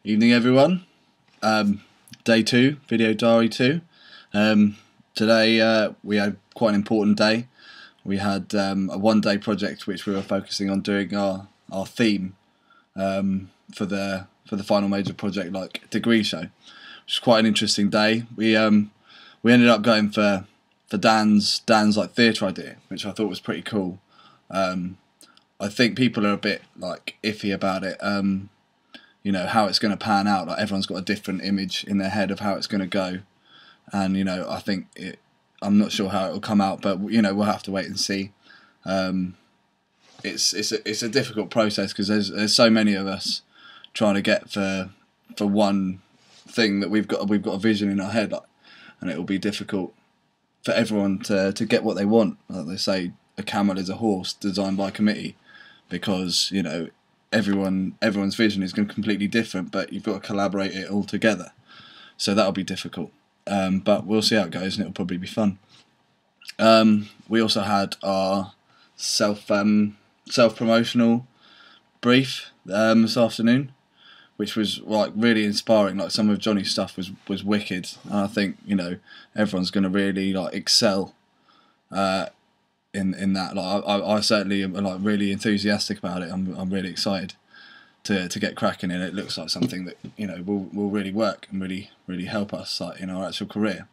Evening everyone. Day 2, video diary 2. Today we had quite an important day. We had a one-day project which we were focusing on doing our theme for the final major project, like degree show, which was quite an interesting day. We ended up going for Dan's like theatre idea, which I thought was pretty cool. I think people are a bit like iffy about it. You know, how it's going to pan out. Like, everyone's got a different image in their head of how it's going to go, and you know, I think I'm not sure how it will come out, but you know, we'll have to wait and see. It's a difficult process because there's so many of us trying to get for one thing that we've got a vision in our head, like, and it will be difficult for everyone to get what they want. Like they say, a camel is a horse designed by committee, because you know, everyone's vision is going to be completely different, but you've got to collaborate it all together. So that'll be difficult, but we'll see how it goes, and it'll probably be fun. We also had our self promotional brief this afternoon, which was like really inspiring. Like, some of Johnny's stuff was wicked, and I think, you know, everyone's going to really like excel in that. Like, I certainly am like really enthusiastic about it. I'm really excited to get cracking in it. It looks like something that, you know, will really work and really help us like in our actual career.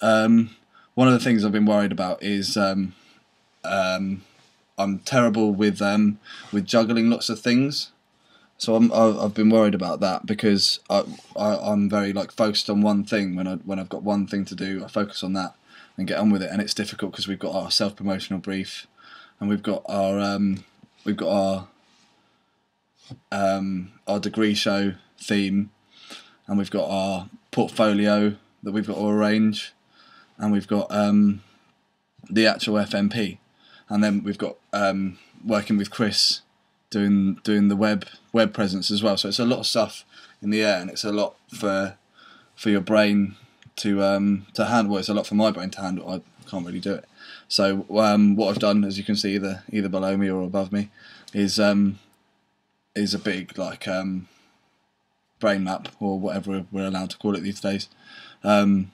One of the things I've been worried about is I'm terrible with juggling lots of things. So I've been worried about that, because I'm very like focused on one thing. When I've got one thing to do, I focus on that and get on with it. And it's difficult because we've got our self-promotional brief, and we've got our degree show theme, and we've got our portfolio that we've got to arrange, and we've got the actual FMP, and then we've got working with Chris doing the web presence as well. So it's a lot of stuff in the air, and it's a lot for your brain to handle. Well, it's a lot for my brain to handle. I can't really do it. So what I've done, as you can see either below me or above me, is a big like brain map, or whatever we're allowed to call it these days, of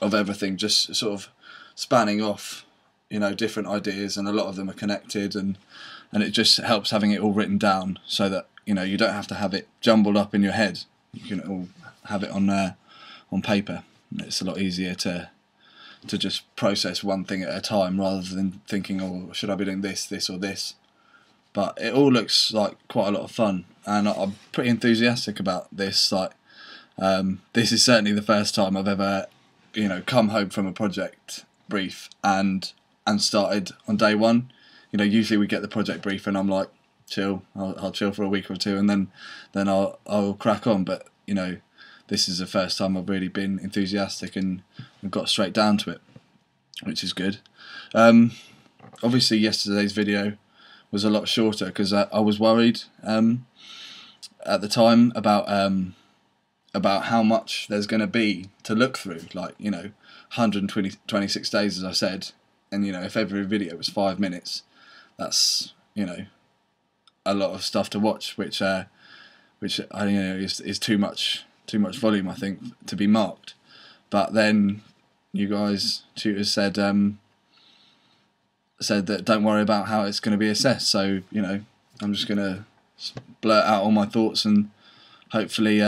everything, just sort of spanning off, you know, different ideas, and a lot of them are connected, and it just helps having it all written down, so that, you know, you don't have to have it jumbled up in your head. You can all have it on paper. It's a lot easier to just process one thing at a time, rather than thinking, oh, should I be doing this or this? But it all looks like quite a lot of fun, and I'm pretty enthusiastic about this. Like, this is certainly the first time I've ever, you know, come home from a project brief and started on day one. You know, usually we get the project brief and I'm like, chill. I'll chill for a week or two, and then I'll crack on. But you know, this is the first time I've really been enthusiastic and got straight down to it, which is good. Obviously, yesterday's video was a lot shorter because I was worried at the time about how much there's going to be to look through. Like, you know, 126 days, as I said, and you know, if every video was 5 minutes, that's, you know, a lot of stuff to watch, which I, you know, is too much volume, I think, to be marked. But then you guys, tutors, said that don't worry about how it's going to be assessed. So, you know, I'm just going to blurt out all my thoughts and hopefully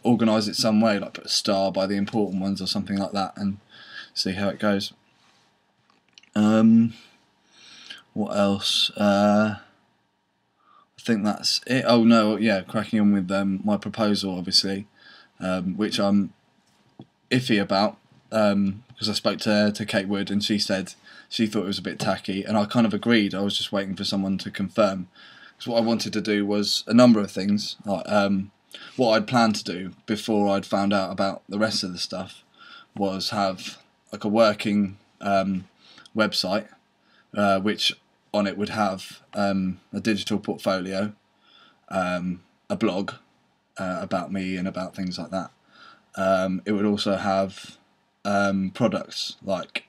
organise it some way, like put a star by the important ones or something like that, and see how it goes. What else? I think that's it. Oh no, yeah, cracking on with my proposal, obviously, which I'm iffy about, because I spoke to Kate Wood, and she said she thought it was a bit tacky, and I kind of agreed. I was just waiting for someone to confirm, because what I wanted to do was a number of things. Like, what I'd planned to do before I'd found out about the rest of the stuff was have like a working website, which on it would have a digital portfolio, a blog about me and about things like that. It would also have products like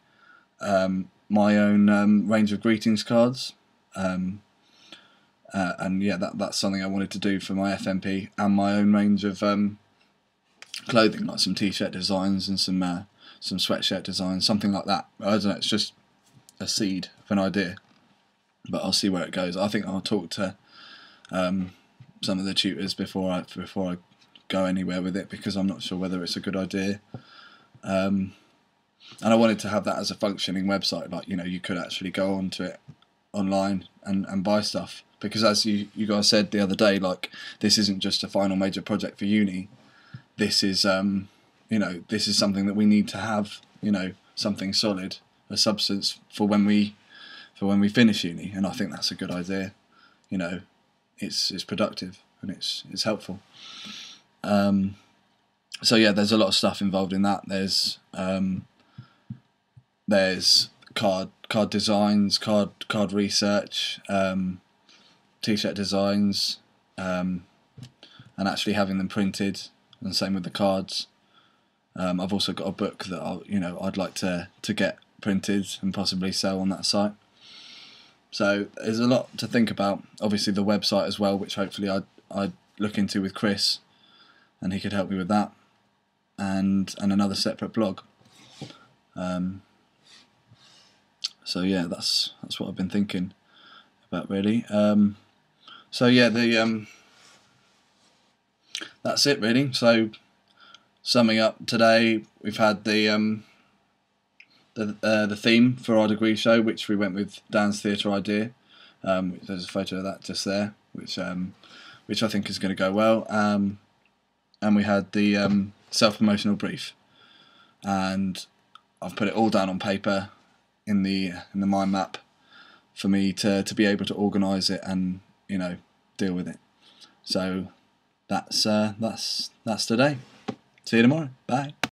my own range of greetings cards, and yeah, that's something I wanted to do for my FMP and my own range of clothing, like some t-shirt designs and some sweatshirt designs, something like that. I don't know, it's just a seed of an idea, but I'll see where it goes. I think I'll talk to some of the tutors before I go anywhere with it, because I'm not sure whether it's a good idea. And I wanted to have that as a functioning website, like, you know, you could actually go onto it online and buy stuff, because as you guys said the other day, like, this isn't just a final major project for uni. This is you know, this is something that we need to have, you know, something solid, a substance for when we finish uni, and I think that's a good idea. You know, it's productive and it's helpful. So yeah, there's a lot of stuff involved in that. There's card designs, card research, t-shirt designs, and actually having them printed, and same with the cards. I've also got a book that I'd like to get printed and possibly sell on that site. So there's a lot to think about. Obviously the website as well, which hopefully I'd look into with Chris, and he could help me with that, and another separate blog. So yeah, that's what I've been thinking about, really. So yeah, that's it really. So summing up today, we've had the theme for our degree show, which we went with Dan's theatre idea. There's a photo of that just there, which I think is going to go well. And we had the self-promotional brief, and I've put it all down on paper in the mind map for me to be able to organise it and, you know, deal with it. So that's today. See you tomorrow. Bye.